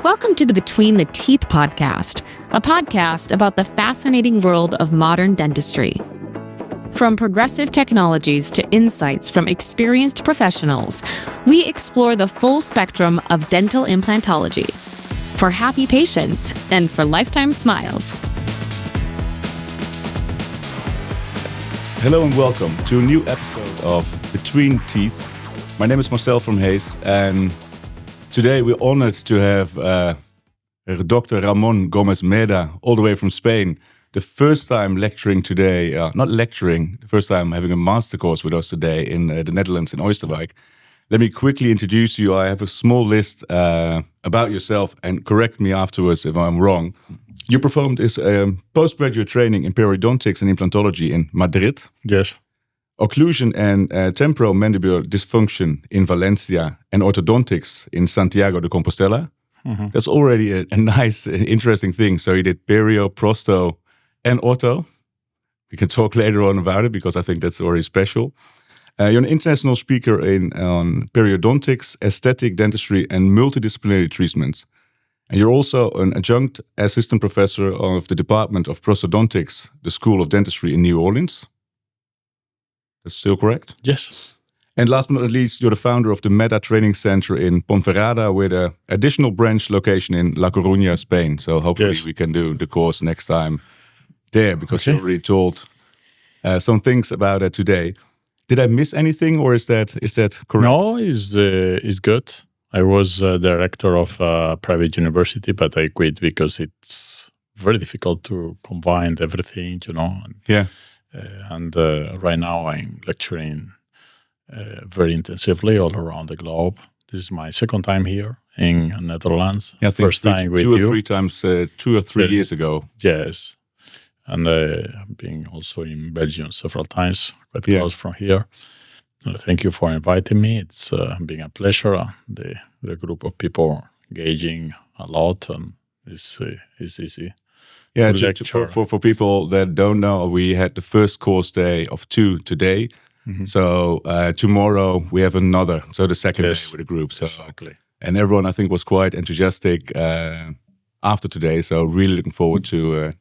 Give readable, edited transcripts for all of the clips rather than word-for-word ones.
Welcome to the Between the Teeth podcast, a podcast about the fascinating world of modern dentistry. From progressive technologies to insights from experienced professionals, we explore the full spectrum of dental implantology for happy patients and for lifetime smiles. Hello and welcome to a new episode of Between Teeth. My name is Marcel van Hees, and today we're honored to have Dr. Ramón Gómez Meda, all the way from Spain. The first time lecturing today, not lecturing, the first time having a master course with us today in the Netherlands, in Oosterwijk. Let me quickly introduce you. I have a small list about yourself, and correct me afterwards if I'm wrong. You performed this postgraduate training in periodontics and implantology in Madrid. Yes. Occlusion and temporomandibular dysfunction in Valencia, and orthodontics in Santiago de Compostela. Mm-hmm. That's already a nice, interesting thing. So you did perio, prosto, and ortho. We can talk later on about it because I think that's already special. You're an international speaker on periodontics, aesthetic dentistry, and multidisciplinary treatments. And you're also an adjunct assistant professor of the Department of Prosthodontics, the School of Dentistry in New Orleans. That's still correct? Yes. And last but not least, you're the founder of the Meda Training Center in Ponferrada with an additional branch location in La Coruña, Spain. So hopefully we can do the course next time there because you already told some things about it today. Did I miss anything, or is that correct? No, it's good. I was director of a private university, but I quit because it's very difficult to combine everything, Yeah. And right now I'm lecturing very intensively all around the globe. This is my second time here in Netherlands. Yeah, I think first time with two you. Or three times, 2 or 3 years ago. Yes. And I've been also in Belgium several times, quite close from here. Thank you for inviting me. It's been a pleasure. The group of people engaging a lot, and it's easy. Yeah, for people that don't know, we had the first course day of 2 today. Mm-hmm. So tomorrow we have another, so the second day with the group. So, exactly. And everyone, I think, was quite enthusiastic after today. So really looking forward to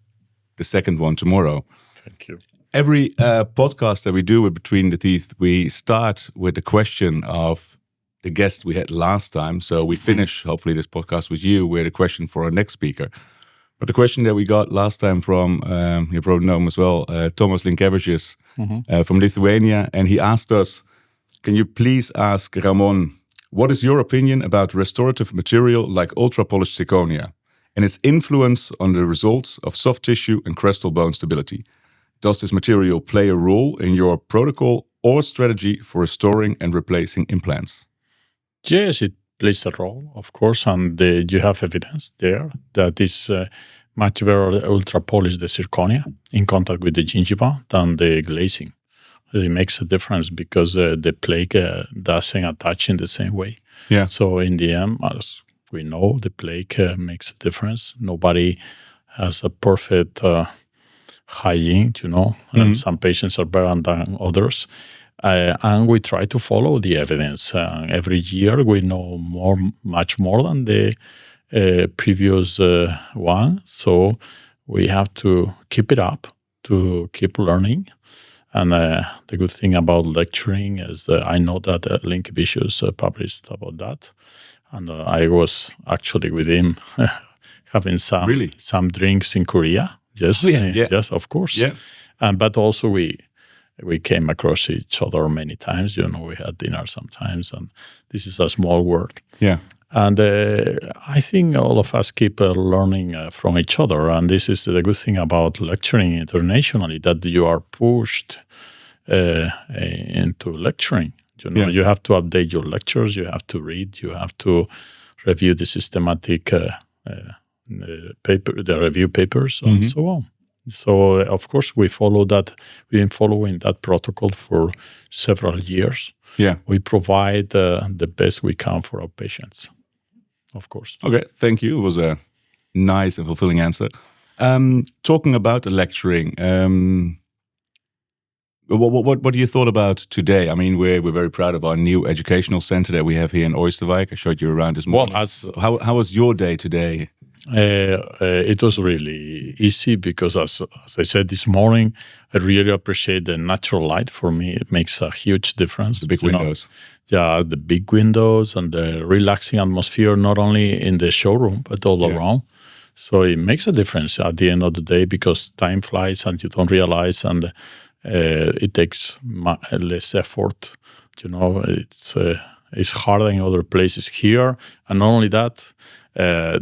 the second one tomorrow. Thank you. Every podcast that we do with Between the Teeth, we start with the question of the guest we had last time. So we finish, hopefully, this podcast with you with a question for our next speaker. But the question that we got last time from, you probably know him as well, Thomas Linkevicius from Lithuania. And he asked us, can you please ask Ramón, what is your opinion about restorative material like ultra-polished zirconia and its influence on the results of soft tissue and crestal bone stability? Does this material play a role in your protocol or strategy for restoring and replacing implants? Yes, it plays a role, of course, and you have evidence there that is much better ultra-polished the zirconia in contact with the gingiva than the glazing. It makes a difference because the plaque doesn't attach in the same way. Yeah. So in the end, as we know, the plaque makes a difference. Nobody has a perfect hygiene, and some patients are better than others. And we try to follow the evidence. Every year we know much more than the previous one. So we have to keep it up, to keep learning. And the good thing about lecturing is I know that Linkevicius published about that. And I was actually with him having some drinks in Korea. Yes, yes, of course. Yeah. But also we came across each other many times. We had dinner sometimes, and this is a small world. Yeah. And I think all of us keep learning from each other. And this is the good thing about lecturing internationally, that you are pushed into lecturing. You have to update your lectures, you have to read, you have to review the systematic the review papers, and so on. So, of course, we follow that. We've been following that protocol for several years. Yeah. We provide the best we can for our patients, of course. Okay, thank you. It was a nice and fulfilling answer. Talking about the lecturing, What do you thought about today? I mean, we're very proud of our new educational center that we have here in Oosterwijk. I showed you around this morning. Well, how was your day today? It was really easy because, as I said this morning, I really appreciate the natural light. For me, it makes a huge difference. The big windows. The big windows and the relaxing atmosphere, not only in the showroom, but all around. So it makes a difference at the end of the day because time flies and you don't realize, and it takes less effort. It's harder in other places here. And not only that,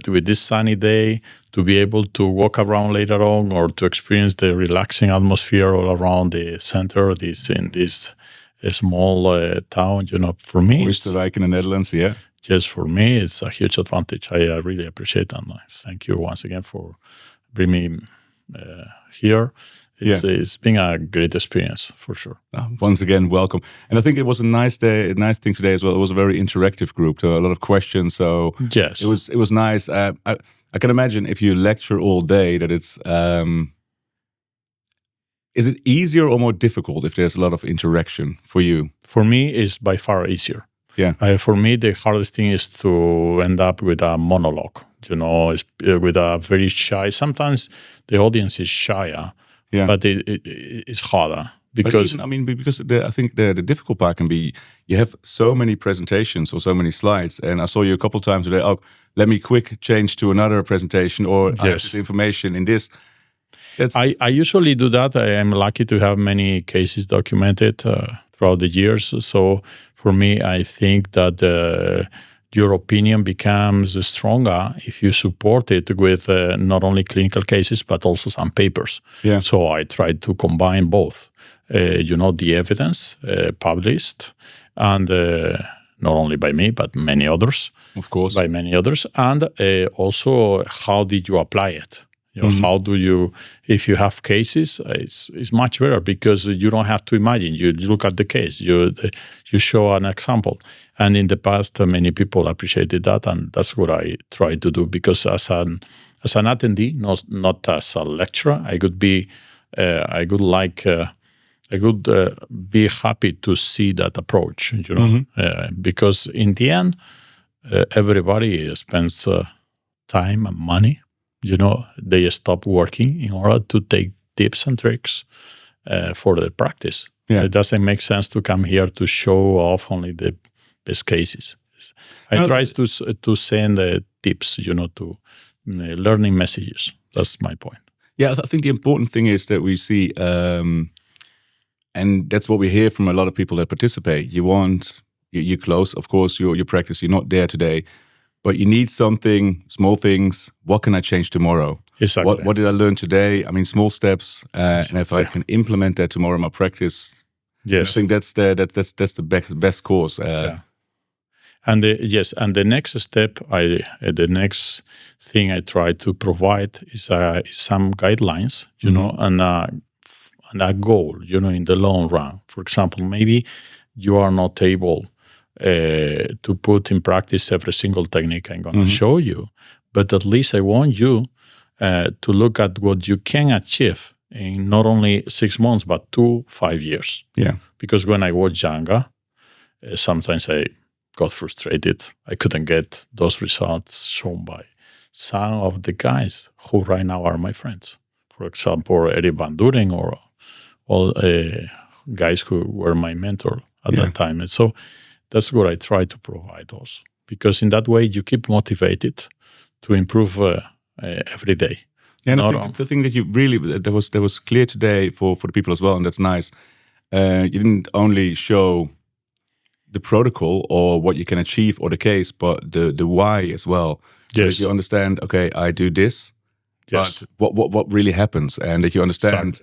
with this sunny day, to be able to walk around later on or to experience the relaxing atmosphere all around the center, in this small town, for me, Oosterwijk in the Netherlands, yeah. Just for me, it's a huge advantage. I really appreciate that. Thank you once again for bringing me here. It's been a great experience for sure. Once again, welcome. And I think it was a nice day, a nice thing today as well. It was a very interactive group. There were a lot of questions. So yes, it was nice. I can imagine if you lecture all day that it's. Is it easier or more difficult if there's a lot of interaction for you? For me, it's by far easier. Yeah. For me, the hardest thing is to end up with a monologue. With a very shy. Sometimes the audience is shyer. Yeah. But it's harder because I think the difficult part can be you have so many presentations or so many slides, and I saw you a couple of times today. Oh, let me quick change to another presentation, or I have this information in this. I usually do that. I am lucky to have many cases documented throughout the years. So for me, I think that your opinion becomes stronger if you support it with not only clinical cases, but also some papers. Yeah. So I try to combine both, the evidence published, and not only by me, but many others. Of course. By many others. And also, how did you apply it? How do you, if you have cases, it's much better because you don't have to imagine. You look at the case, you show an example. And in the past, many people appreciated that, and that's what I try to do. Because as an attendee, not as a lecturer, I would be happy to see that approach. Because in the end, everybody spends time and money. They stop working in order to take tips and tricks for their practice. Yeah. It doesn't make sense to come here to show off only the best cases. I try to send tips, to learning messages. That's my point. Yeah, I think the important thing is that we see, and that's what we hear from a lot of people that participate. You close, of course, your practice. You're not there today. But you need something, small things. What can I change tomorrow? Exactly. What did I learn today? I mean, small steps. And if I can implement that tomorrow in my practice, I think that's the best course. And the next step, the next thing I try to provide is some guidelines, and a goal, in the long run. For example, maybe you are not able to put in practice every single technique I'm going to show you. But at least I want you to look at what you can achieve in not only 6 months, but 5 years. Yeah. Because when I was younger, sometimes I got frustrated. I couldn't get those results shown by some of the guys who right now are my friends. For example, Eddie Van Duren or all guys who were my mentor at that time. And so that's what I try to provide also, because in that way you keep motivated to improve every day. Yeah, and I think the thing that you really that was clear today for the people as well, and that's nice. You didn't only show the protocol or what you can achieve or the case, but the why as well. So that you understand, okay, I do this, but what really happens, and that you understand.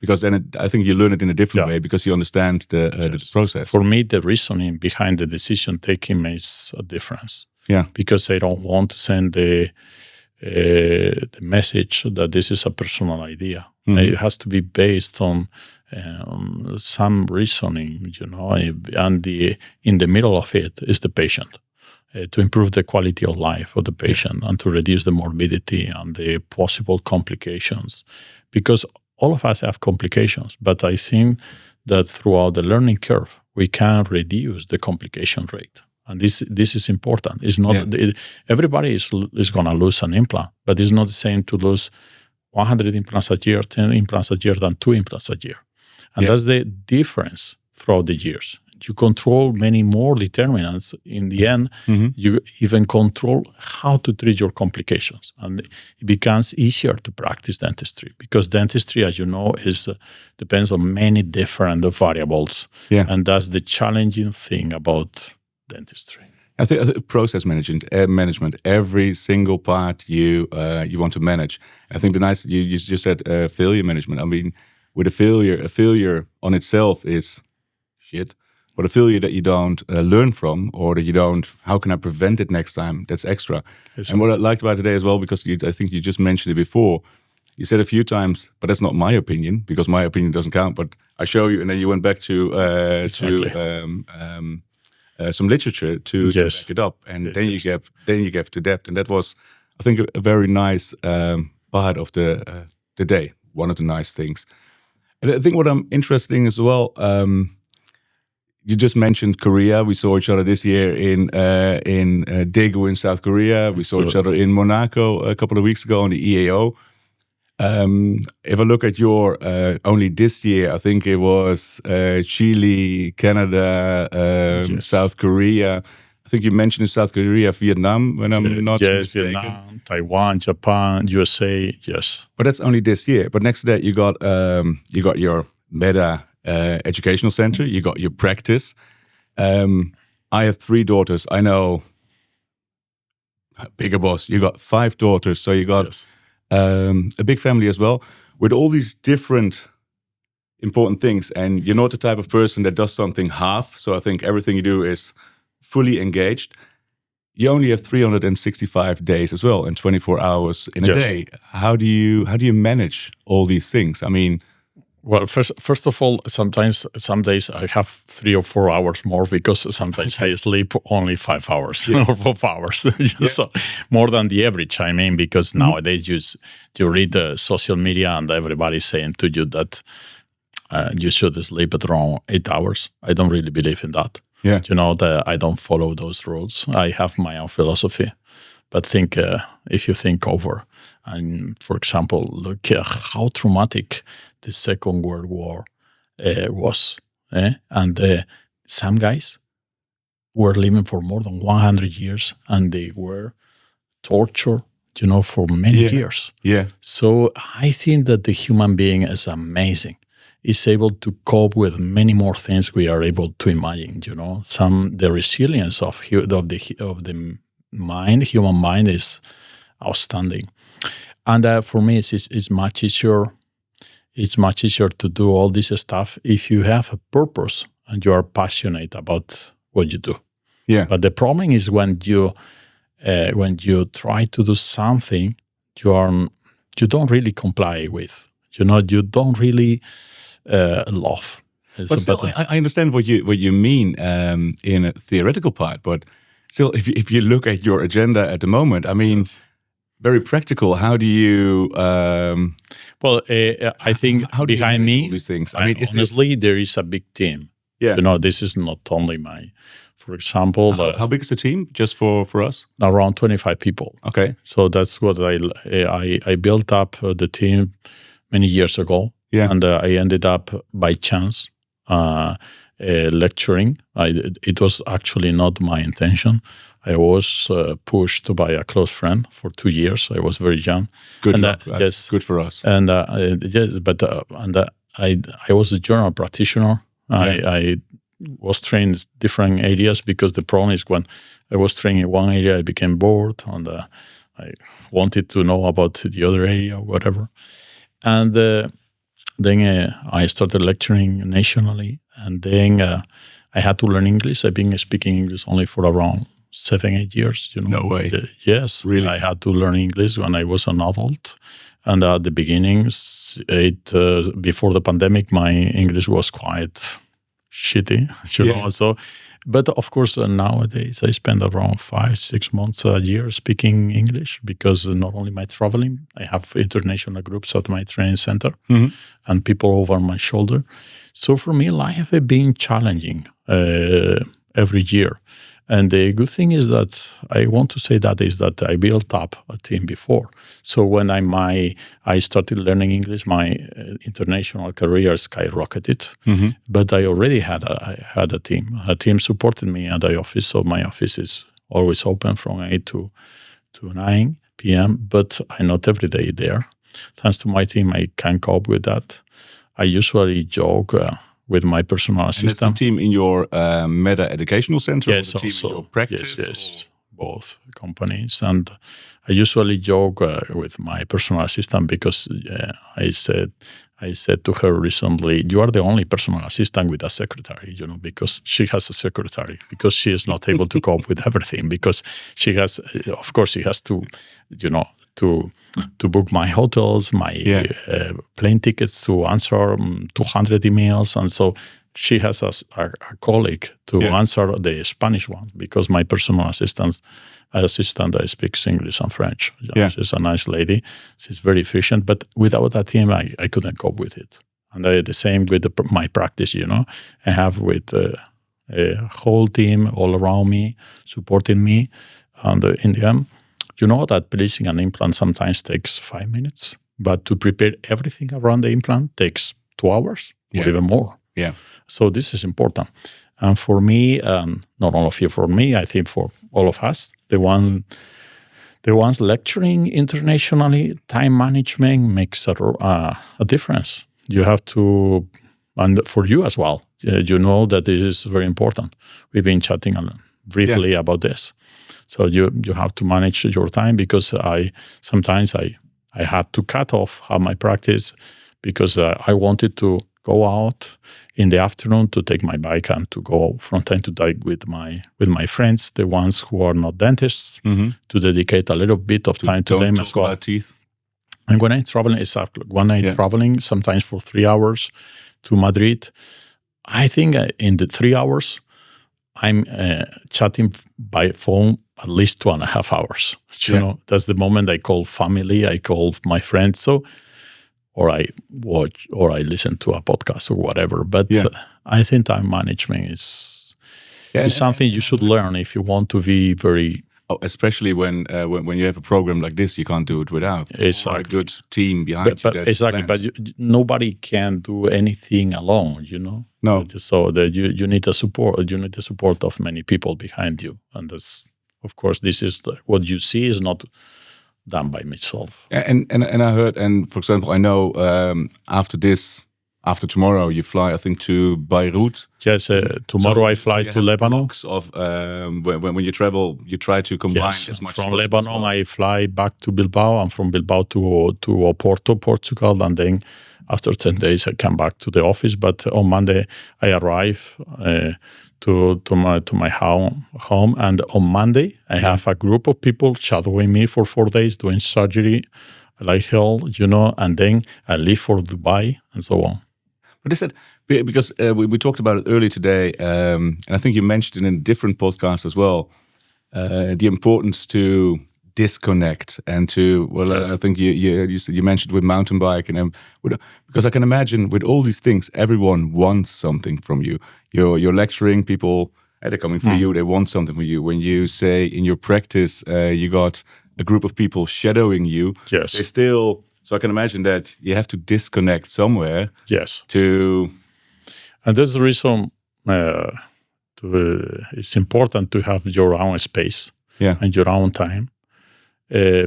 Because then I think you learn it in a different way because you understand the process. For me, the reasoning behind the decision taking makes a difference. Yeah, because I don't want to send the message that this is a personal idea. It has to be based on some reasoning, and in the middle of it is the patient. To improve the quality of life of the patient and to reduce the morbidity and the possible complications. Because all of us have complications, but I think that throughout the learning curve, we can reduce the complication rate. And this is important. It's not everybody is going to lose an implant, but it's not the same to lose 100 implants a year, 10 implants a year than 2 implants a year. And that's the difference throughout the years. You control many more determinants. In the end, you even control how to treat your complications. And it becomes easier to practice dentistry because dentistry, as you know, depends on many different variables. Yeah. And that's the challenging thing about dentistry. I think process management, every single part you want to manage. I think you just said failure management. I mean, with a failure on itself is shit. But a failure that you don't learn from, or that you don't, how can I prevent it next time? That's extra. And what I liked about today as well, because I think you just mentioned it before, you said a few times, but that's not my opinion, because my opinion doesn't count. But I show you, and then you went back to some literature to back it up, and then you get to depth, and that was, I think, a very nice part of the day. One of the nice things, and I think what I'm interested in as well. You just mentioned Korea. We saw each other this year in Daegu in South Korea. We saw each other in Monaco a couple of weeks ago on the EAO. If I look at your only this year, I think it was Chile, Canada, South Korea. I think you mentioned in South Korea, Vietnam, when I'm not mistaken. Vietnam, Taiwan, Japan, USA, yes. But that's only this year. But next to that, you got your Meda educational center. You got your practice. I have 3 daughters. I know, bigger boss. You got 5 daughters, so you got a big family as well, with all these different important things. And you're not the type of person that does something half. So I think everything you do is fully engaged. You only have 365 days as well, and 24 hours in a day. How do you manage all these things? I mean. Well, first of all, some days I have 3 or 4 hours more because sometimes I sleep only 5 hours or 4 hours, so more than the average. I mean, because nowadays you read social media and everybody's saying to you that you should sleep at around 8 hours. I don't really believe in that. Yeah, I don't follow those rules. I have my own philosophy, but if you think over, and for example, look how traumatic the Second World War was. And some guys were living for more than 100 years and they were tortured, for many years. Yeah. So I think that the human being is amazing. Is able to cope with many more things we are able to imagine, the resilience of the mind, human mind is outstanding. And for me, it's much easier. It's much easier to do all this stuff if you have a purpose and you are passionate about what you do. Yeah. But the problem is when you try to do something you don't really comply with. You don't really love. But still, I understand what you mean in a theoretical part. But still, if you look at your agenda at the moment, I mean. Yes. Very practical. How do you? I think how behind me, all these things. I mean, honestly, there is a big team. Yeah, this is not only for example. How big is the team? Just for us? Around 25 people. Okay, so that's what I built up the team many years ago. Yeah, and I ended up by chance lecturing. It was actually not my intention. I was pushed by a close friend for 2 years. I was very young. Good luck. Yes, good for us. And I was a general practitioner. I was trained in different areas because the problem is when I was trained in one area, I became bored and I wanted to know about the other area or whatever. And then I started lecturing nationally, and then I had to learn English. I've been speaking English only for around 7-8 years. No way. Yes, really. I had to learn English when I was an adult, and at the beginning, before the pandemic, my English was quite shitty. You know, so But of course, nowadays I spend around 5-6 months a year speaking English because not only my traveling, I have international groups at my training center and people over my shoulder. So for me, life has been challenging every year. And the good thing is that I want to say that is that I built up a team before. So when I started learning English, my international career skyrocketed. But I already had a team. A team supported me at the office. So my office is always open from 8 to 9 p.m. But I'm not every day there. Thanks to my team, I can cope with that. I usually joke with my personal assistant. And is the team in your Meda Educational Center? Yes, or the team also. in your practice? Yes, both companies. And I usually joke with my personal assistant because I said to her recently, you are the only personal assistant with a secretary, because she has a secretary, because she is not able to cope with everything, because she has to, to book my hotels, my plane tickets, to answer 200 emails. And so she has a colleague to answer the Spanish one, because my personal assistant speaks English and French. She's a nice lady. She's very efficient. But without that team, I couldn't cope with it. And the same with my practice, I have with a whole team all around me, supporting me. And in the end, you know that placing an implant sometimes takes 5 minutes, but to prepare everything around the implant takes 2 hours or even more. Yeah. So this is important. And for me, not only for me, I think for all of us, the ones lecturing internationally, time management makes a difference. You have to, and for you as well, you know that this is very important. We've been chatting briefly about this. So you have to manage your time, because sometimes I had to cut off my practice because I wanted to go out in the afternoon to take my bike and to go from time to time with my friends, the ones who are not dentists, to dedicate a little bit of time to them as well. About teeth. And when I'm traveling, traveling sometimes for 3 hours to Madrid, I think in the 3 hours, I'm chatting by phone at least 2.5 hours. You know, that's the moment I call family, I call my friends. So, or I watch, or I listen to a podcast or whatever. But I think time management is something you should learn if you want to be very. Especially when you have a program like this, you can't do it without a good team behind you. Exactly, but nobody can do anything alone. No. So that you need the support. You need the support of many people behind you, and that's, of course, this is what you see is not done by myself. And I heard, and for example, I know after tomorrow you fly, I think, to Beirut. Yes, tomorrow I fly to Lebanon. Of when you travel, you try to combine as much from as Lebanon. Well. I fly back to Bilbao, and from Bilbao to Oporto, Portugal, and then after 10 days I come back to the office. But on Monday I arrive to my home, and on Monday I have a group of people shadowing me for 4 days, doing surgery like hell, and then I leave for Dubai and so on. But is that because we talked about it earlier today, and I think you mentioned it in a different podcast as well, the importance to disconnect and to, I think you mentioned with mountain bike, and because I can imagine with all these things, everyone wants something from you. You're lecturing people, they're coming for you, they want something from you. When you say in your practice, you got a group of people shadowing you, they still. So I can imagine that you have to disconnect somewhere. Yes. And that's the reason it's important to have your own space and your own time.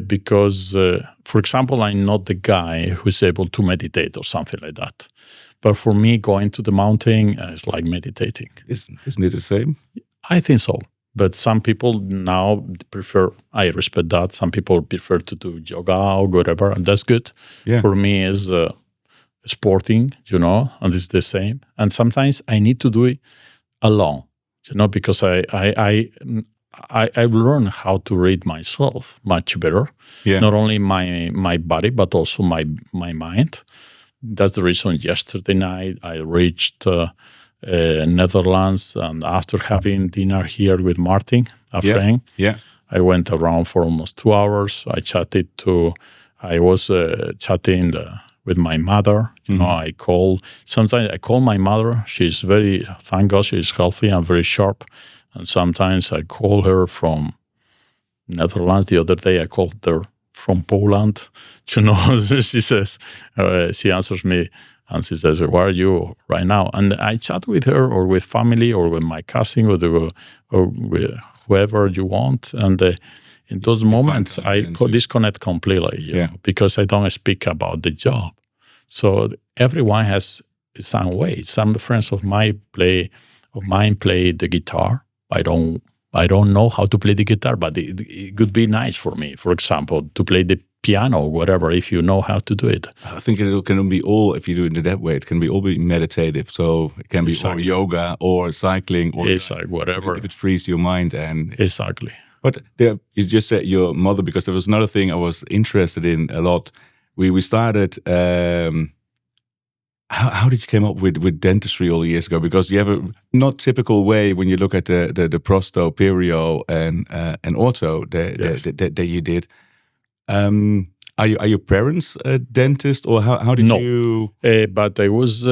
Because, for example, I'm not the guy who's able to meditate or something like that. But for me, going to the mountain is like meditating. Isn't it the same? I think so. But some people now prefer, I respect that. Some people prefer to do yoga or whatever, and that's good. Yeah. For me, is sporting, and it's the same. And sometimes I need to do it alone, because I've learned how to read myself much better. Yeah. Not only my body, but also my mind. That's the reason yesterday night I reached Netherlands, and after having dinner here with Martin, a friend, I went around for almost 2 hours. I was chatting with my mother. You know, sometimes I call my mother. She's thank God she's healthy and very sharp. And sometimes I call her from Netherlands. The other day I called her from Poland. You know, she says, she answers me and she says, where are you right now? And I chat with her or with family or with my cousin or with whoever you want. And in those moments, I disconnect completely, you know, because I don't speak about the job. So everyone has some way. Some friends of mine play the guitar. I don't know how to play the guitar, but it could be nice for me, for example, to play the piano or whatever, if you know how to do it. I think it can be all, if you do it in that way, it can be all be meditative. So it can be or yoga or cycling or whatever. If it frees your mind. Exactly. But you just said your mother, because there was another thing I was interested in a lot. We started... How did you come up with dentistry all the years ago? Because you have a not typical way when you look at the prosto, perio, and ortho that you did. Are your parents a dentist, or how did you? But I was.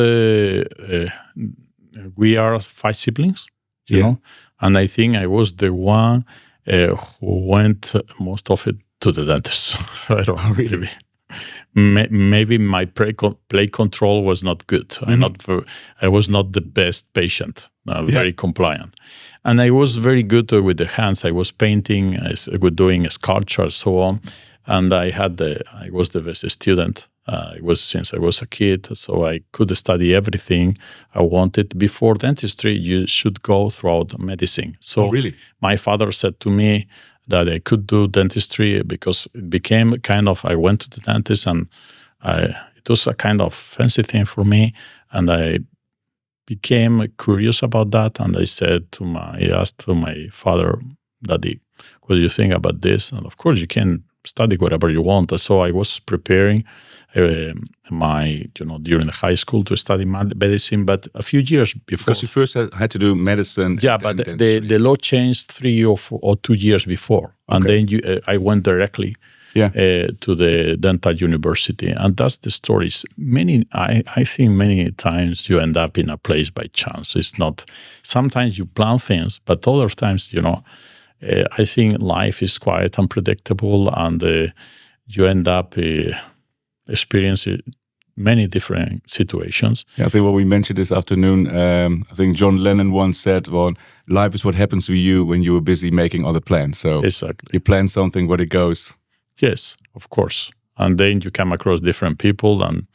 We are 5 siblings, you know, and I think I was the one who went most of it to the dentist. I don't really. Maybe my play control was not good. I was not the best patient, very compliant. And I was very good with the hands. I was painting, I was doing sculpture, so on. And I was the best student. Since I was a kid, so I could study everything I wanted. Before dentistry, you should go throughout medicine. So my father said to me that I could do dentistry because it became kind of, I went to the dentist and it was a kind of fancy thing for me. And I became curious about that. And I asked my father, Daddy, what do you think about this? And of course, you can study whatever you want. So I was preparing during high school to study medicine, but a few years before. Because you first had to do medicine. Yeah, but the law changed 3 or 2 years before. And then I went directly to the dental university. And that's the stories. I think many times you end up in a place by chance. It's not, sometimes you plan things, but other times, I think life is quite unpredictable, and you end up experiencing many different situations. Yeah, I think what we mentioned this afternoon, I think John Lennon once said, well, life is what happens to you when you were busy making other plans. So you plan something, where it goes. Yes, of course. And then you come across different people. And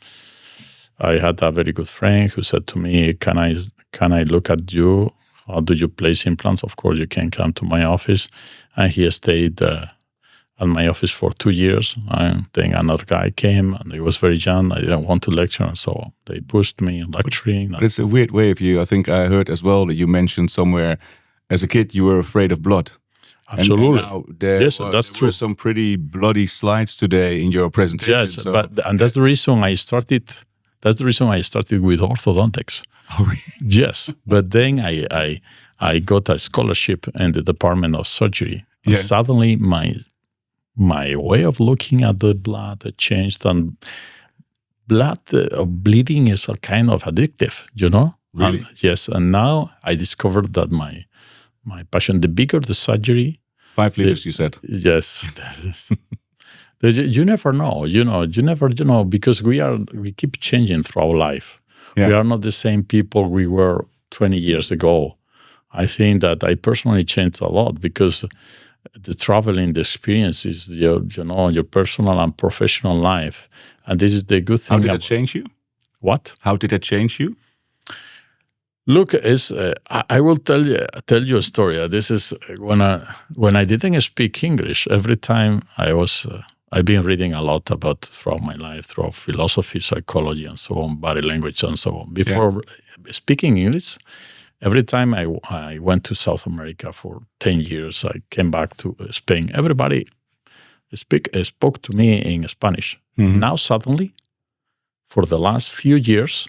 I had a very good friend who said to me, can I look at you? How do you place implants? Of course, you can come to my office. And he stayed at my office for 2 years. And then another guy came, and he was very young. I didn't want to lecture, and so they pushed me in lecturing. But it's a weird way of you. I think I heard as well that you mentioned somewhere, as a kid, you were afraid of blood. Absolutely. And now that's true. There were some pretty bloody slides today in your presentation. Yes, and that's the reason I started. That's the reason I started with orthodontics. Oh, really? Yes, but then I got a scholarship in the Department of Surgery. And suddenly my way of looking at the blood changed, and bleeding is a kind of addictive, Really? And now I discovered that my passion, the bigger the surgery. 5 liters, you said. Yes. You never know, you never, because we keep changing throughout life. Yeah. We are not the same people we were 20 years ago. I think that I personally changed a lot because the traveling, the experiences, your personal and professional life. And this is the good thing. How did that change you? What? How did that change you? Look, I will tell you a story. This is when I didn't speak English. Every time I've been reading a lot throughout my life, throughout philosophy, psychology, and so on, body language, and so on. Before speaking English, every time I went to South America for 10 years, I came back to Spain. Everybody spoke to me in Spanish. Mm-hmm. Now, suddenly, for the last few years,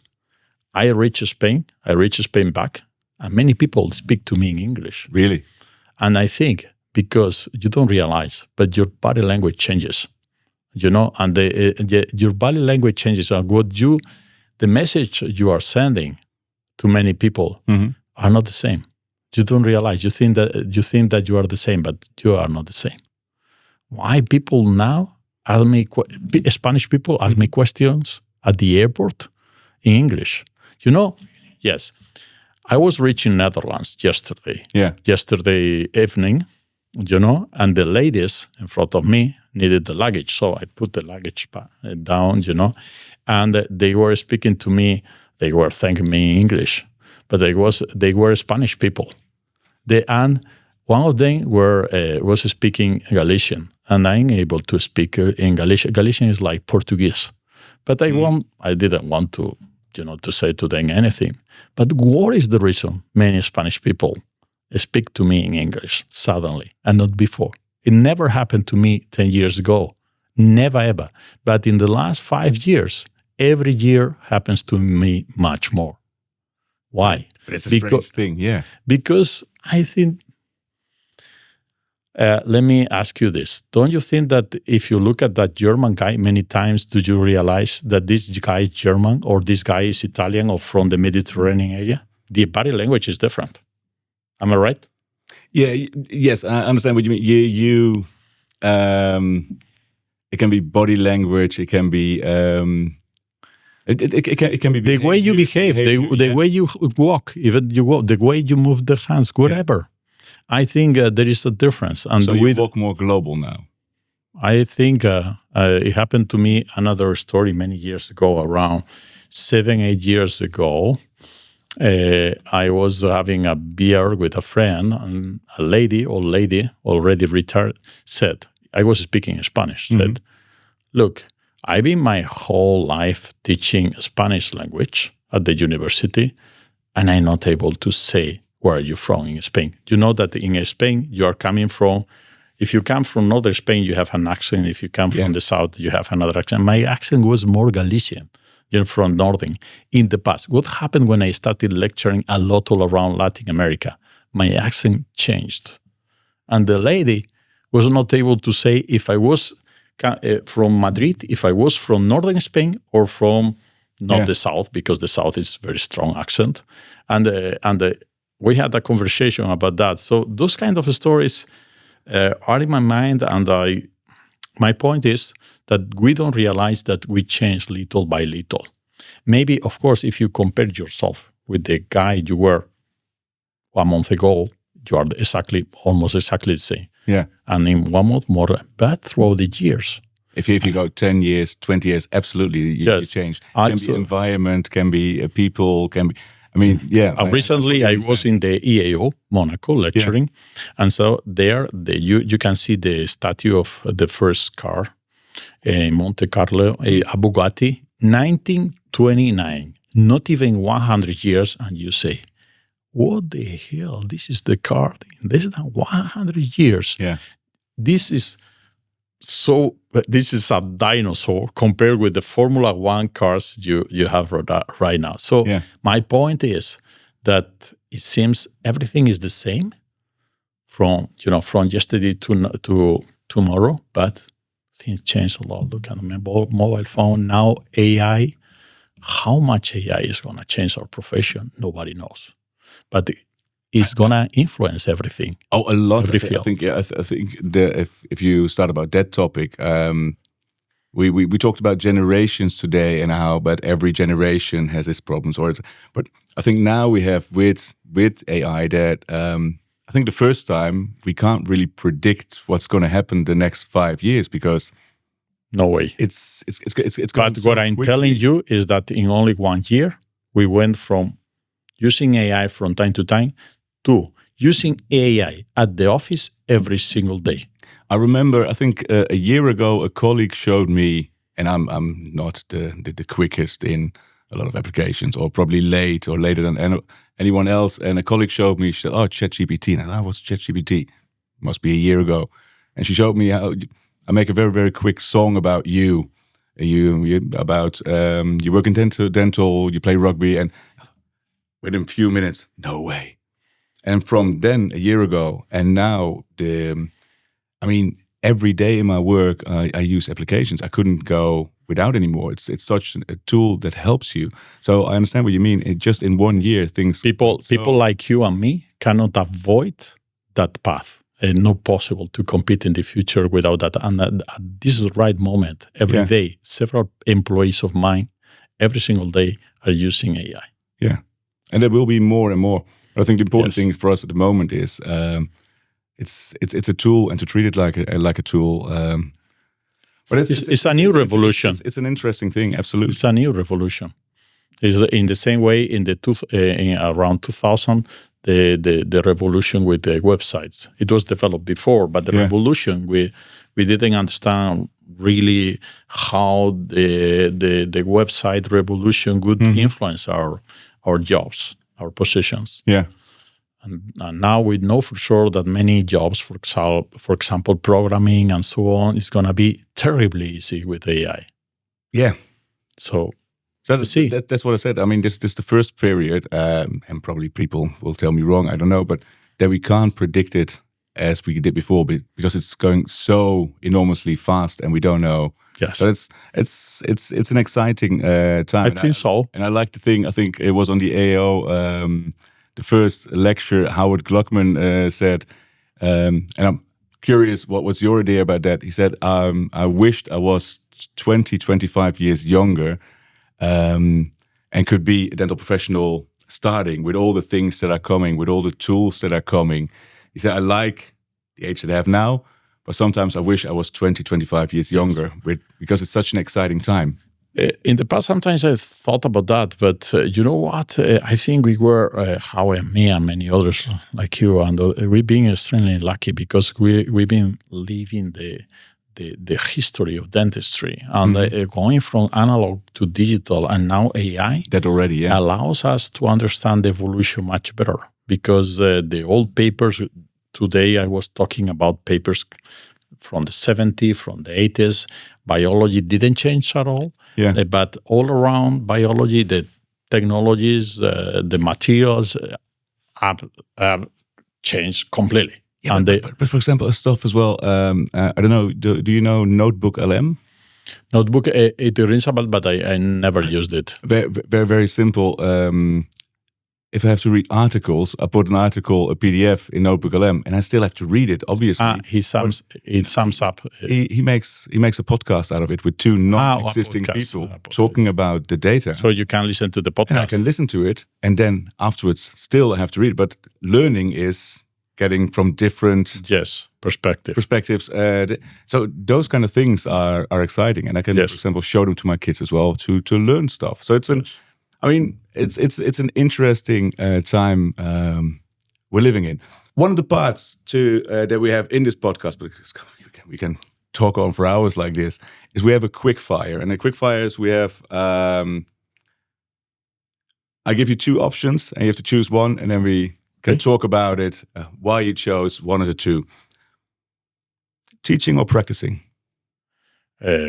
I reach Spain back, and many people speak to me in English. Really? And I think because you don't realize, but your body language changes, and your body language changes, and the message you are sending to many people are not the same. You don't realize. You think that you are the same, but you are not the same. Why people now ask me, Spanish people ask me questions at the airport in English? Yes. I was reaching Netherlands yesterday. Yeah. Yesterday evening, and the ladies in front of me needed the luggage. So I put the luggage down, and they were speaking to me. They were thanking me in English, but they were Spanish people. And one of them was speaking Galician, and I'm able to speak in Galician. Galician is like Portuguese, but I didn't want to, to say to them anything. But what is the reason many Spanish people speak to me in English suddenly and not before? It never happened to me 10 years ago. Never, ever. But in the last 5 years, every year happens to me much more. Why? But it's a strange thing, yeah. Because I think, let me ask you this. Don't you think that if you look at that German guy many times, do you realize that this guy is German or this guy is Italian or from the Mediterranean area? The body language is different. Am I right? Yeah. Yes, I understand what you mean. It can be body language. It can be. It can be the way you behave, the way you walk, even you walk, the way you move the hands, whatever. I think there is a difference. And so you walk more global now. I think it happened to me. Another story many years ago, around 7-8 years ago. I was having a beer with a friend, and old lady, already retired, said, I was speaking in Spanish, said, look, I've been my whole life teaching Spanish language at the university, and I'm not able to say, where are you from in Spain? You know that in Spain, you are coming from, if you come from northern Spain, you have an accent. If you come from the south, you have another accent. My accent was more Galician, from northern. In the past, what happened when I started lecturing a lot all around Latin America? My accent changed. And the lady was not able to say if I was from Madrid, if I was from northern Spain or from the south, because the south is very strong accent. And we had a conversation about that. So those kind of stories are in my mind. And my point is that we don't realize that we change little by little. Maybe, of course, if you compare yourself with the guy you were 1 month ago, you are almost exactly the same. Yeah. And in 1 month more, but throughout the years. If you go 10 years, 20 years, absolutely, you change. Can be environment, can be people, can be... Recently, I was in the EAO, Monaco, lecturing. And so there, you can see the statue of the first car in Monte Carlo, a Bugatti, 1929, not even 100 years. And you say, what the hell? This is the car. This is 100 years. Yeah. This is a dinosaur compared with the Formula One cars you have right now. So my point is that it seems everything is the same from yesterday to tomorrow, but things change a lot. Look at the mobile phone now, AI. How much AI is going to change our profession? Nobody knows, but it's going to influence everything. Oh, a lot. I think if you start about that topic, we talked about generations today and how, but every generation has its problems. But I think now we have with AI that I think the first time we can't really predict what's going to happen the next 5 years because no way. It's But what I'm telling you is that in only 1 year we went from using AI from time to time to using AI at the office every single day. I remember, I think a year ago, a colleague showed me, and I'm not the quickest in a lot of applications, or probably late or later than anyone else. And a colleague showed me, she said, ChatGPT. And I thought, what's ChatGPT? Must be a year ago. And she showed me how I make a very, very quick song about you you work in dental, you play rugby, and within a few minutes, no way. And from then, a year ago, and now, every day in my work, I use applications. I couldn't go without anymore. It's such a tool that helps you. So I understand what you mean. Just in 1 year, things... People like you and me cannot avoid that path. Not possible to compete in the future without that. And this is the right moment. Every day, several employees of mine, every single day, are using AI. Yeah. And there will be more and more. But I think the important thing for us at the moment is it's a tool, and to treat it like a tool. But it's a new revolution. It's an interesting thing, absolutely. It's a new revolution. It's in the same way in around 2000, the revolution with the websites. It was developed before, but the revolution, we didn't understand really how the website revolution would influence our jobs, our positions. Yeah. And now we know for sure that many jobs, for example, programming and so on, is going to be terribly easy with AI. Yeah. So that's what I said. I mean, this is the first period, and probably people will tell me wrong, I don't know, but that we can't predict it as we did before because it's going so enormously fast and we don't know. Yes. So it's an exciting time. I think so. And I like the thing, I think it was on the AO, the first lecture, Howard Gluckman said, and I'm curious, what was your idea about that? He said, I wished I was 25 years younger and could be a dental professional starting with all the things that are coming, with all the tools that are coming. He said, I like the age that I have now, but sometimes I wish I was 25 years younger because it's such an exciting time. In the past, sometimes I thought about that, but you know what? I think we were, me and many others like you, and we've been extremely lucky because we've been living the history of dentistry and going from analog to digital and now AI. That already, allows us to understand the evolution much better because the old papers, today I was talking about papers from the 70s, from the 80s. Biology didn't change at all. Yeah. But all around biology, the technologies, the materials have changed completely. Yeah, and but for example, stuff as well. I don't know. Do you know Notebook LM? Notebook, it rings a bell, but I never used it. Very, very, very simple. If I have to read articles, I put an article, a PDF in Notebook LM, and I still have to read it. Obviously, it sums up. He makes a podcast out of it with two non-existing people talking about the data. So you can listen to the podcast. And I can listen to it, and then afterwards, still I have to read it. But learning is getting from different perspectives. So those kind of things are exciting, and I can, for example, show them to my kids as well to learn stuff. So it's it's an interesting time we're living in. One of the parts that we have in this podcast, because we can talk on for hours like this, is we have a quick fire. And the quick fires we have, I give you two options and you have to choose one, and then we can talk about it, why you chose one of the two. Teaching or practicing?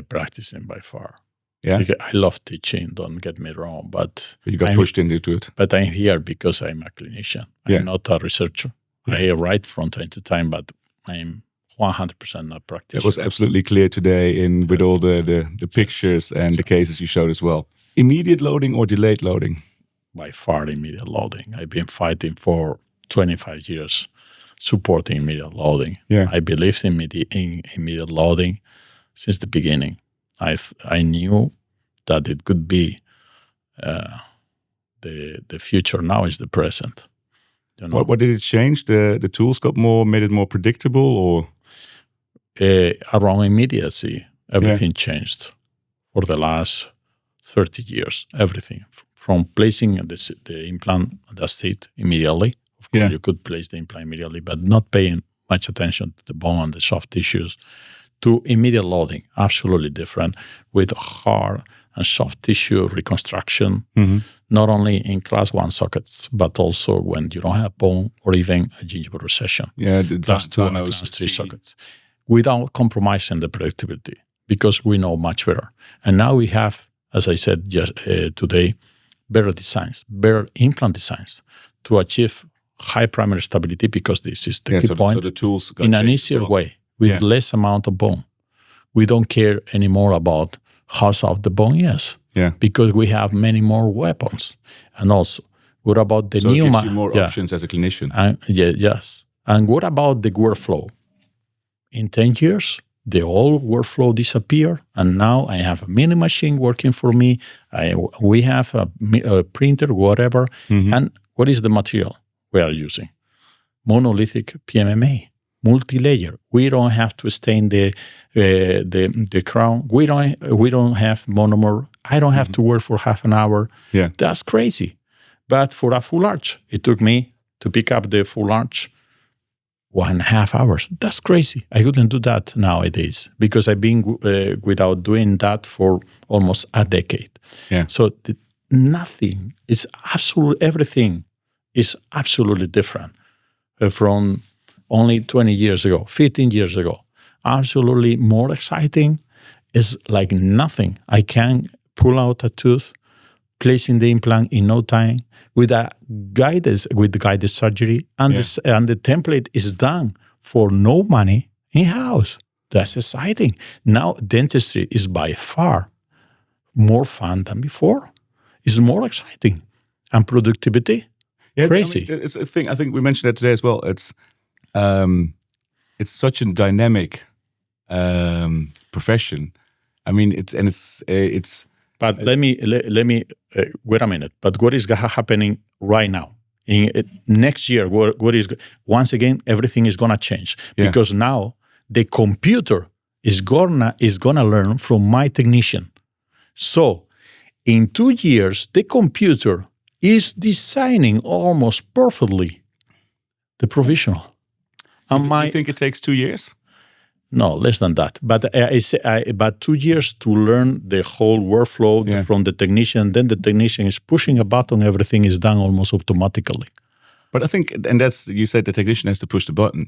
Practicing by far. Yeah, I love teaching, don't get me wrong, but you got pushed into it. But I'm here because I'm a clinician. I'm not a researcher. Yeah. I write from time to time, but I'm 100% not practitioner. It was absolutely clear today with all the pictures and the cases you showed as well. Immediate loading or delayed loading? By far immediate loading. I've been fighting for 25 years supporting immediate loading. Yeah. I believed in immediate loading since the beginning. I knew that it could be the future. Now is the present. You know? What did it change? The tools made it more predictable, or around immediacy, everything changed for the last 30 years. Everything from placing the implant, that's it immediately. Of course, you could place the implant immediately, but not paying much attention to the bone and the soft tissues. To immediate loading, absolutely different, with hard and soft tissue reconstruction, not only in class 1 sockets, but also when you don't have bone or even a gingival recession. Yeah, class 2 and class 3 sockets, without compromising the predictability. because we know much better. And now we have, as I said just today, better designs, better implant designs to achieve high primary stability, because this is the key point. So the tools got in an changed easier as well. way with less amount of bone. We don't care anymore about how soft the bone is, because we have many more weapons. And also, what about the so new? It gives you more options as a clinician. Yes. And what about the workflow? In 10 years, the old workflow disappeared, and now I have a mini machine working for me. We have a printer, whatever. And what is the material we are using? Monolithic PMMA, multi-layer. We don't have to stain the crown. We don't have monomer. I don't have to work for half an hour. Yeah, that's crazy. But for a full arch, it took me to pick up the full arch 1.5 hours. That's crazy. I couldn't do that nowadays because I've been without doing that for almost a decade. Yeah. So nothing is everything is absolutely different from only 20 years ago, 15 years ago. Absolutely more exciting. Is like nothing. I can pull out a tooth, placing the implant in no time with guided surgery, and the template is done for no money in-house. That's exciting. Now dentistry is by far more fun than before. It's more exciting. And productivity, crazy. It's a thing. I think we mentioned that today as well. It's such a dynamic profession. I mean, it's. But let me wait a minute. But what is happening right now? In next year, what is once again everything is gonna change because now the computer is gonna learn from my technician. So in 2 years, the computer is designing almost perfectly the professional. You think it takes 2 years? No, less than that. But but 2 years to learn the whole workflow from the technician. Then the technician is pushing a button. Everything is done almost automatically. But I think, and that's, you said the technician has to push the button.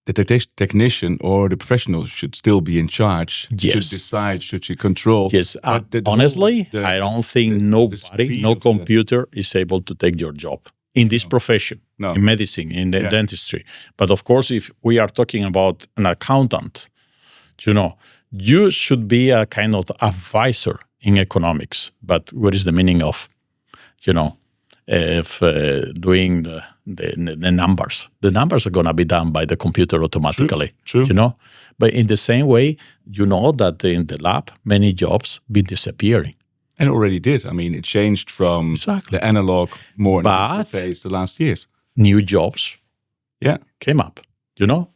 The technician or the professional should still be in charge. Yes. Should decide, should control. Yes. Honestly, I don't think no computer is able to take your job in this profession, in medicine, in the dentistry. But of course, if we are talking about an accountant, you should be a kind of advisor in economics. But what is the meaning of, doing the numbers? The numbers are going to be done by the computer automatically. True. But in the same way, that in the lab, many jobs been disappearing. And it already did. I mean, it changed from the analog more in the digital phase the last years. New jobs came up.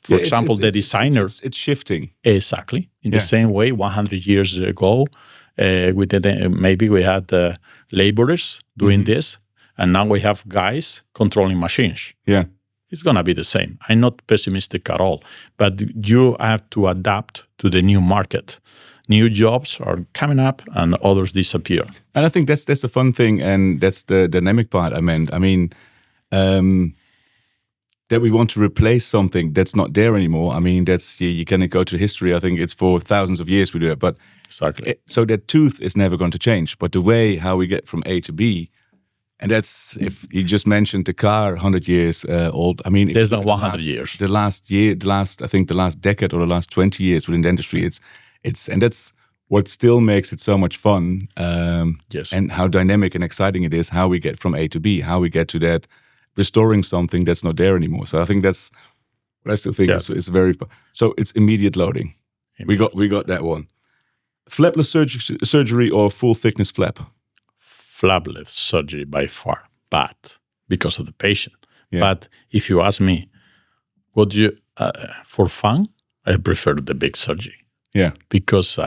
For example, the designer. It's shifting. Exactly. In the same way, 100 years ago, maybe we had laborers doing this, and now we have guys controlling machines. Yeah. It's going to be the same. I'm not pessimistic at all, but you have to adapt to the new market. New jobs are coming up and others disappear. And I think that's the fun thing, and that's the dynamic part I meant. I mean, that we want to replace something that's not there anymore. I mean, that's you can go to history. I think it's for thousands of years we do it. But so that tooth is never going to change. But the way how we get from A to B, and that's, if you just mentioned the car 100 years old. I mean, there's not 100 years. The last decade or the last 20 years within dentistry, and that's what still makes it so much fun. And how dynamic and exciting it is, how we get from A to B, how we get to that, restoring something that's not there anymore. So I think that's what I still think is very. So it's immediate loading. We got that one. Flapless surgery or full thickness flap? Flapless surgery by far, but because of the patient. But if you ask me, for fun, I prefer the big surgery. Yeah, because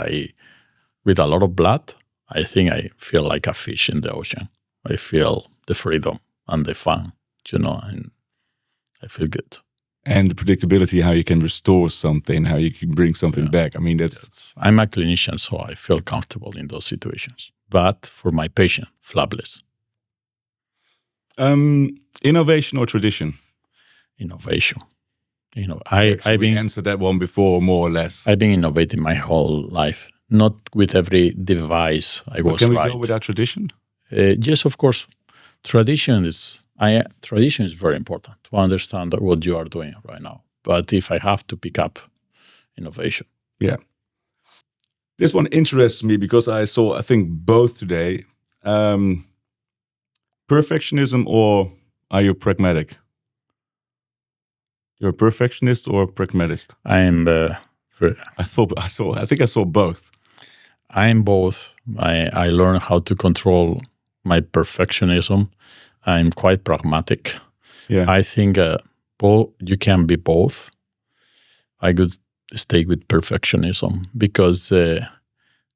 with a lot of blood, I think I feel like a fish in the ocean. I feel the freedom and the fun, and I feel good. And the predictability, how you can restore something, how you can bring something back. I mean, that's... I'm a clinician, so I feel comfortable in those situations. But for my patient, flapless. Innovation or tradition? Innovation. I've answered that one before, more or less. I've been innovating my whole life, not with every device I was Can we right. go without tradition? Yes, of course. Tradition is very important to understand what you are doing right now. But if I have to pick up innovation. Yeah. This one interests me because I think both today. Perfectionism, or are you pragmatic? You're a perfectionist or a pragmatist? I am. I think I saw both. I am both. I learned how to control my perfectionism. I'm quite pragmatic. Yeah. I think you can be both. I could stay with perfectionism because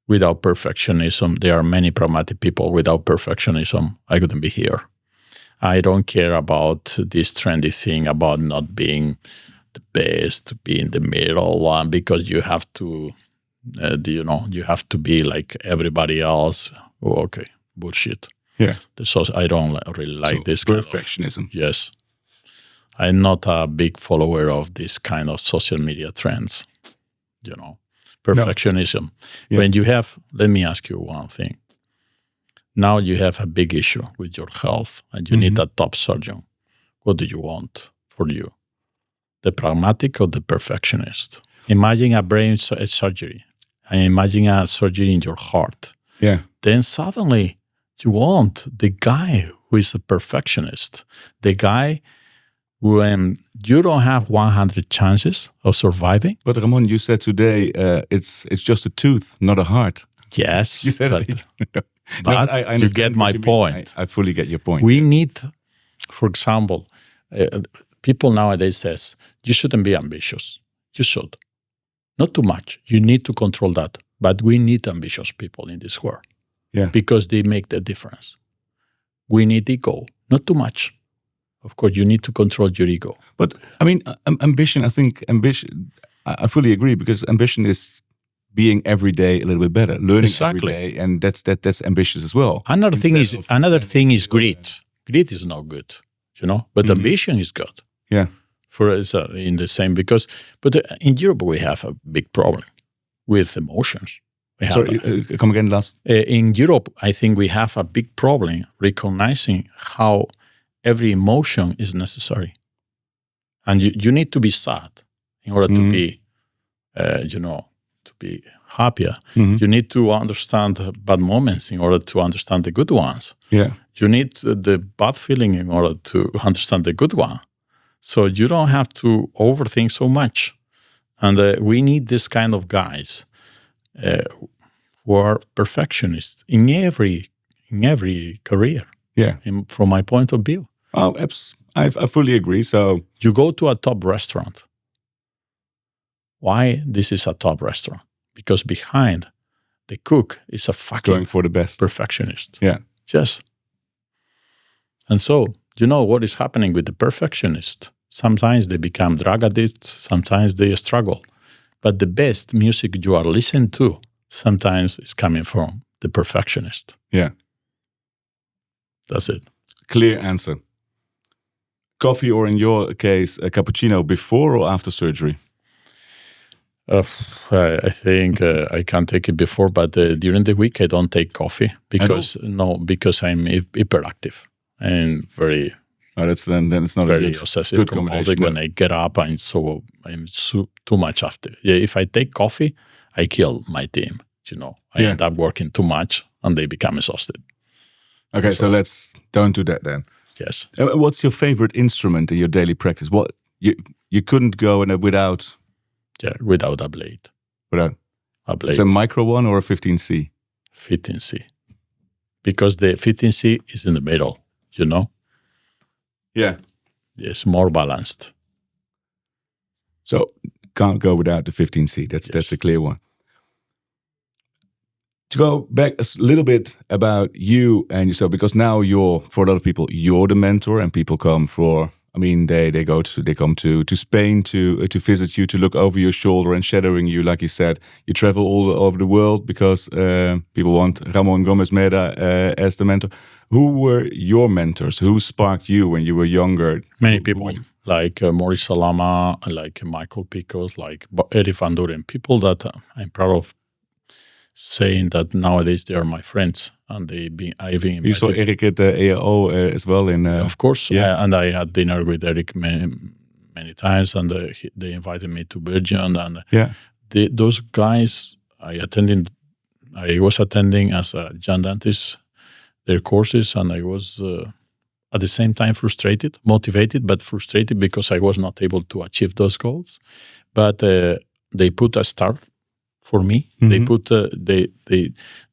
without perfectionism, there are many pragmatic people. Without perfectionism, I couldn't be here. I don't care about this trendy thing about not being the best, to be in the middle, because you have to, you have to be like everybody else. Oh, okay, bullshit. Yeah. So I don't really like this kind of perfectionism. Yes. I'm not a big follower of this kind of social media trends, perfectionism. No. Yeah. When you have, let me ask you one thing. Now you have a big issue with your health and you need a top surgeon. What do you want for you? The pragmatic or the perfectionist? Imagine a brain surgery. And imagine a surgery in your heart. Yeah. Then suddenly you want the guy who is a perfectionist, the guy when you don't have 100 chances of surviving. But Ramon, you said today it's just a tooth, not a heart. Yes, you said but I you get my point. I fully get your point. We need, for example, people nowadays says you shouldn't be ambitious. You should, not too much. You need to control that. But we need ambitious people in this world, because they make the difference. We need ego, not too much. Of course, you need to control your ego. But I mean, ambition. I fully agree, because ambition is being every day a little bit better, learning every day, and that's ambitious as well. Another thing is greed. Greed is not good, but ambition is good. Yeah, for us in the same but in Europe we have a big problem with emotions. Come again, last. In Europe, I think we have a big problem recognizing how every emotion is necessary, and you need to be sad in order to be, to be happier. You need to understand bad moments in order to understand the good ones. Yeah, you need the bad feeling in order to understand the good one. So you don't have to overthink so much, and we need this kind of guys who are perfectionists in every career. Yeah, from my point of view. Oh, I fully agree. So you go to a top restaurant. Why this is a top restaurant? Because behind the cook is a fucking going for the best perfectionist. Yeah. Yes. And so, what is happening with the perfectionist? Sometimes they become drug addicts, sometimes they struggle. But the best music you are listening to sometimes is coming from the perfectionist. Yeah. That's it. Clear answer. Coffee, or in your case, a cappuccino, before or after surgery? I think I can take it before, but during the week I don't take coffee because I'm hyperactive and very. Oh, then it's not very a good, obsessive good compulsive. When I get up, I'm too much after. Yeah, if I take coffee, I kill my team. I end up working too much, and they become exhausted. Okay, so let's don't do that then. Yes. What's your favorite instrument in your daily practice? What you couldn't go without? Yeah, without a blade. Without a blade. It's a micro one or a 15C? 15C. Because the 15C is in the middle, Yeah. It's more balanced. So can't go without the 15C. That's a clear one. To go back a little bit about you and yourself, because now for a lot of people, you're the mentor, and people come they come to Spain to visit you, to look over your shoulder and shadowing you, like you said. You travel all over the world because people want Ramón Gómez Meda as the mentor. Who were your mentors? Who sparked you when you were younger? Many people. like Maurice Salama, like Michael Picos, like Eric Van Duren, people that I'm proud of saying that nowadays they are my friends, and I've been invited. You saw Eric at the AO as well. Of course, and I had dinner with Eric many times, and they invited me to Belgium, and those guys I was attending as a young dentist their courses, and I was at the same time motivated, but frustrated because I was not able to achieve those goals. But they put a start for me. Mm-hmm.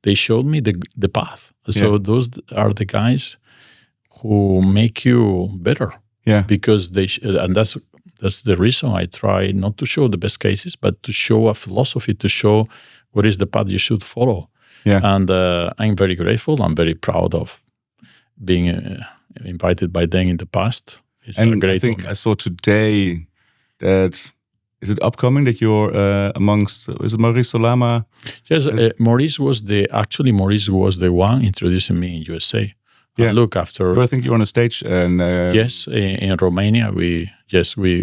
They showed me the path. So those are the guys who make you better. Yeah, because and that's the reason I try not to show the best cases, but to show a philosophy, to show what is the path you should follow. Yeah, and I'm very grateful. I'm very proud of being invited by them in the past. It's and I think I saw today that. Is it upcoming that you're amongst? Is it Maurice Salama? Yes, Maurice was the one introducing me in USA. Yeah, and look after. But I think you're on a stage, and yes, in Romania, we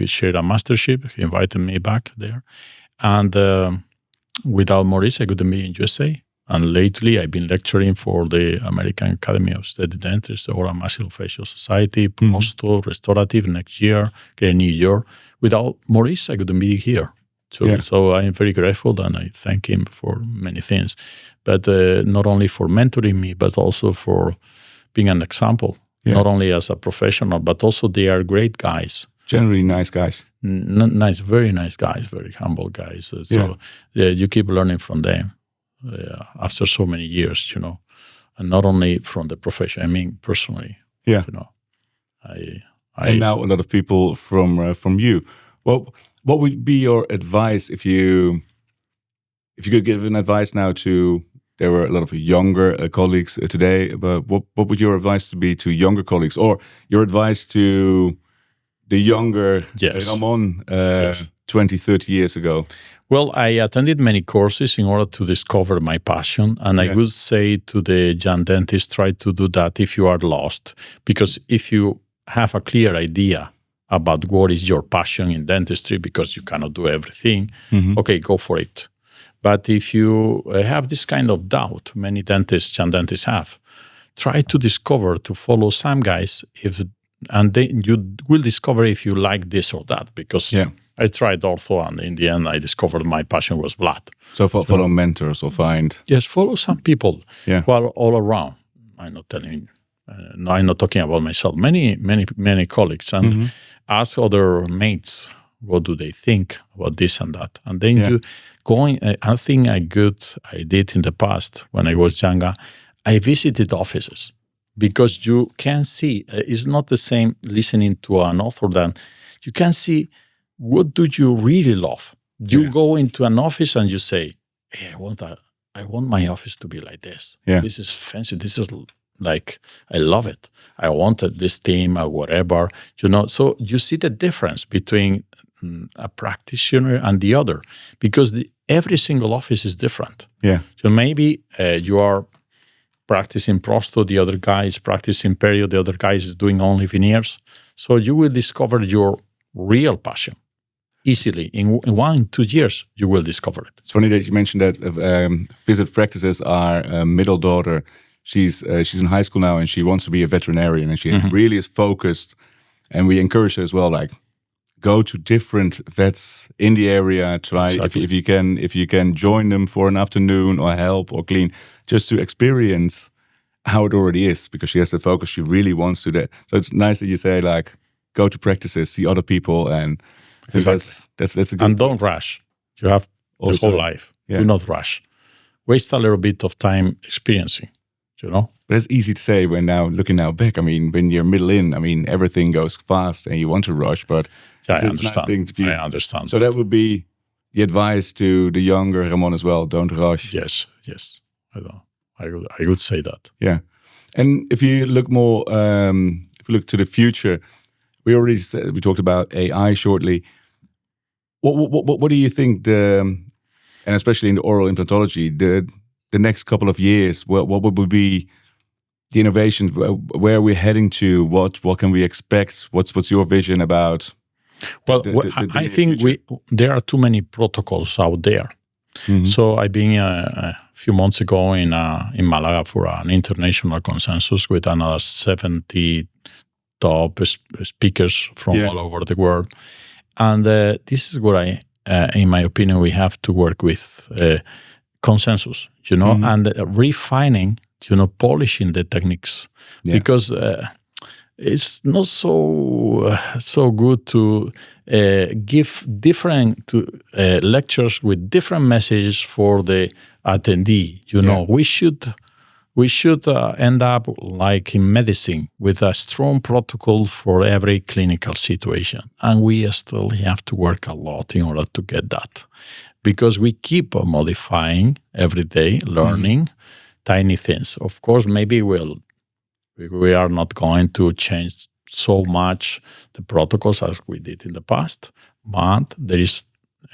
shared a mastership. He invited me back there, and without Maurice, I couldn't be in USA. And lately, I've been lecturing for the American Academy of Aesthetic Dentists, Oral Maxillofacial Society, Posto, Restorative next year, in New York. Without Maurice, I couldn't be here. So I am very grateful, and I thank him for many things. But not only for mentoring me, but also for being an example, not only as a professional, but also they are great guys. Generally nice guys. Nice, very nice guys, very humble guys. So you keep learning from them. After so many years, and not only from the profession, I mean personally. Yeah, and now a lot of people from you. Well, what would be your advice if you could give an advice now to? There were a lot of younger colleagues today, but what would your advice be to younger colleagues, or your advice to the younger Ramón 20, 30 years ago? Well, I attended many courses in order to discover my passion. And I would say to the young dentist, try to do that if you are lost. Because if you have a clear idea about what is your passion in dentistry, because you cannot do everything, okay, go for it. But if you have this kind of doubt, many young dentists have, try to discover, to follow some guys, and then you will discover if you like this or that. Because I tried ortho, and in the end, I discovered my passion was blood. So follow mentors or find. Yes, follow some people. Well, all around. I'm not telling you. No, I'm not talking about myself. Many colleagues, and ask other mates what do they think about this and that, and then you going. I think I did in the past when I was younger. I visited offices because you can see it's not the same listening to an author than you can see. What do you really love? You go into an office and you say, hey, I want my office to be like this. Yeah. This is fancy. This is like, I love it. I wanted this team or whatever, So you see the difference between a practitioner and the other, because every single office is different. Yeah. So maybe you are practicing prosto, the other guy is practicing perio, the other guy is doing only veneers. So you will discover your real passion. Easily, in 1-2 years, you will discover it. It's funny that you mentioned that visit practices. Our middle daughter, she's in high school now, and she wants to be a veterinarian, and she really is focused. And we encourage her as well, like go to different vets in the area. Try if you can join them for an afternoon or help or clean, just to experience how it already is, because she has the focus. She really wants to that. So it's nice that you say like go to practices, see other people, and. That's a good. And don't rush. You have the whole life. Do not rush. Waste a little bit of time experiencing, But it's easy to say looking back. I mean, when you're middle in, I mean, everything goes fast and you want to rush, but I understand. I understand. So that would be the advice to the younger Ramón as well. Don't rush. Yes. I would say that. Yeah. And if you look more, if you look to the future, we talked about AI shortly. What do you think and especially in the oral implantology, the next couple of years, what would be the innovations, where we're heading to, what can we expect? What's your vision about? Well, I think there are too many protocols out there. Mm-hmm. So I've been a few months ago in Malaga for an international consensus with another 70 top speakers from all over the world. And this is what in my opinion, we have to work with consensus, and refining, polishing the techniques, because it's not so good to give different lectures with different messages for the attendee. We should end up like in medicine with a strong protocol for every clinical situation, and we still have to work a lot in order to get that, because we keep modifying every day, learning tiny things. Of course, maybe we are not going to change so much the protocols as we did in the past, but there is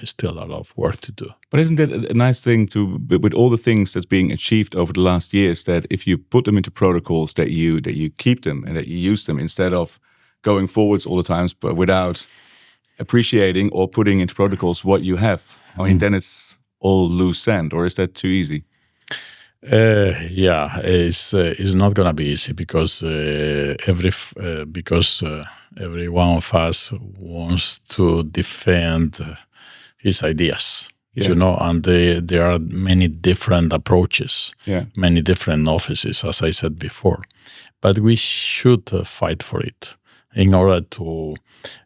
still a lot of work to do. But isn't it a nice thing with all the things that's being achieved over the last years, that if you put them into protocols, that you keep them and that you use them, instead of going forwards all the times, but without appreciating or putting into protocols what you have? I mean, then it's all loose sand, or is that too easy? It's not gonna be easy, because every one of us wants to defend his ideas, and there are many different approaches, many different offices, as I said before. But we should fight for it in order to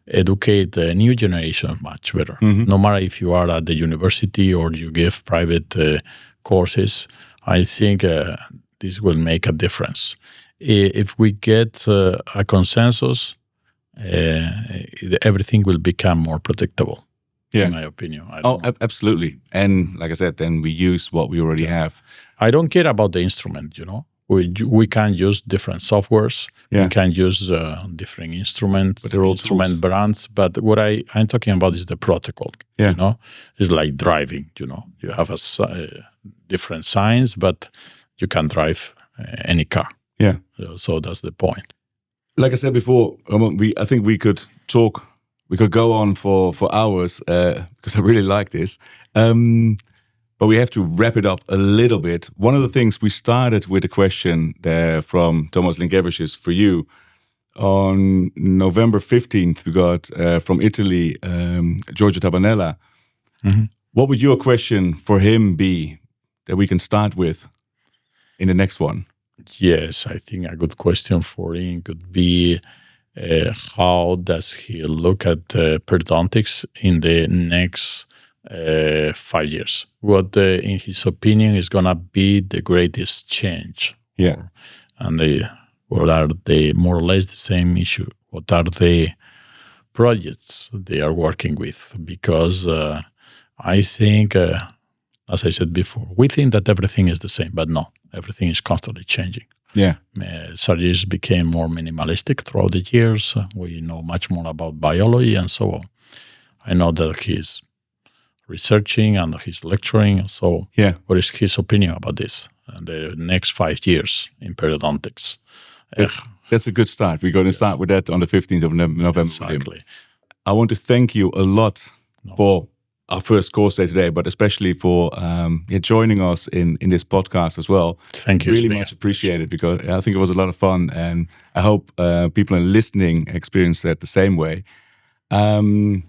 educate the new generation much better. No matter if you are at the university or you give private courses, I think this will make a difference. If we get a consensus, everything will become more predictable, in my opinion. Absolutely. And like I said, then we use what we already have. I don't care about the instrument, We can use different softwares. We can use different instruments, instrument brands. But what I'm talking about is the protocol. It's like driving. You have different signs, but you can drive any car. So that's the point. Like I said before, I think we could talk. We could go on for hours because I really like this. But we have to wrap it up a little bit. One of the things, we started with a question there from Thomas Linkevičius for you. On November 15th, we got from Italy, Giorgio Tabanella. What would your question for him be that we can start with in the next one? Yes, I think a good question for him could be, how does he look at periodontics in the next 5 years? What, in his opinion, is going to be the greatest change? What are they more or less the same issue? What are the projects they are working with? Because I think, as I said before, we think that everything is the same, but no, everything is constantly changing. Surgeries became more minimalistic throughout the years. We know much more about biology and so on. I know that he's researching and he's lecturing. So what is his opinion about this and the next 5 years in periodontics? That's a good start. We're going to start with that on the 15th of November. Exactly. I want to thank you a lot for our first course day today, but especially for joining us in this podcast as well. Thank you. Really much appreciated, because I think it was a lot of fun, and I hope people are listening experience that the same way. And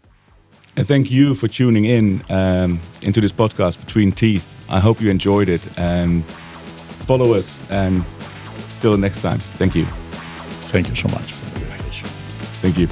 thank you for tuning in into this podcast, Between Teeth. I hope you enjoyed it, and follow us, and till the next time. Thank you. Thank you so much for the invitation. Thank you.